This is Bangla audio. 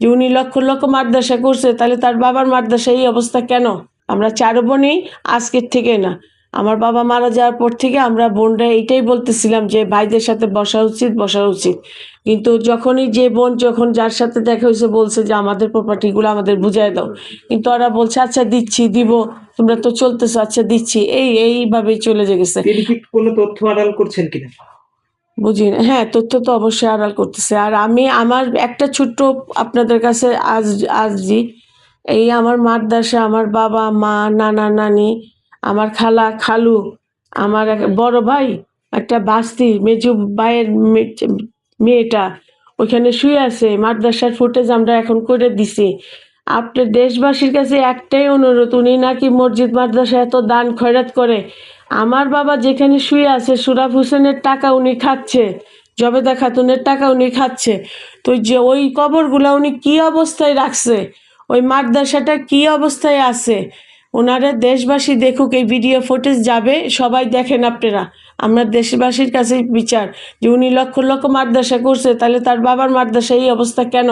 যে উনি লক্ষ লক্ষ মাদ্রাসা করছে, তাহলে তার বাবার মাদ্রাসা এই অবস্থা কেন? আমরা 4 বোনই আজকের থেকে না, আমার বাবা মারা যাওয়ার পর থেকে আমরা বোনরা এইটাই বলতেছিলাম যে ভাইদের সাথে বসা উচিত। কিন্তু যখনই যে বোন যখন যার সাথে দেখা হয়েছে বলছে যে আমাদের প্রপার্টিগুলো আমাদের বুঝায় দাও, কিন্তু ওরা বলছে আচ্ছা দিচ্ছি, দিব, তোমরা তো চলতেছো, আচ্ছা দিচ্ছি, এইভাবেই চলে গেছে। তিনি কি কোনো তথ্য আড়াল করছেন কিনা? বুঝি না। হ্যাঁ, তথ্য তো অবশ্যই আড়াল করতেছে। আর আমি আমার একটা ছোট্ট আপনাদের কাছে আর্জি, এই আমার মাদ্রাসা, আমার বাবা মা, নানা নানি, আমার খালা খালু, আমার এক বড় ভাই, একটা বাস্তি মেজু ভাইয়ের মেয়েটা ওইখানে শুয়ে আছে, মাদ্রাসার ফুটেজ আমরা এখন করে দিছি। আপনার দেশবাসীর কাছে একটাই অনুরোধ, উনি নাকি মসজিদ মাদ্রাসা এত দান খয়রাত করে, আমার বাবা যেখানে শুয়ে আছে সুরাব হোসেনের টাকা উনি খাচ্ছে, জবেদা খাতুনের টাকা উনি খাচ্ছে। তো যে ওই কবরগুলা উনি কি অবস্থায় রাখছে, ওই মাদ্রাসাটা কি অবস্থায় আছে, ওনারা দেশবাসী দেখুক, এই ভিডিও ফুটেজ যাবে, সবাই দেখেন আপনারা। আমরা দেশবাসীর কাছে বিচার যে উনি লক্ষ লক্ষ মাদ্রাসা করছে, তাহলে তার বাবার মাদ্রাসা এই অবস্থা কেন?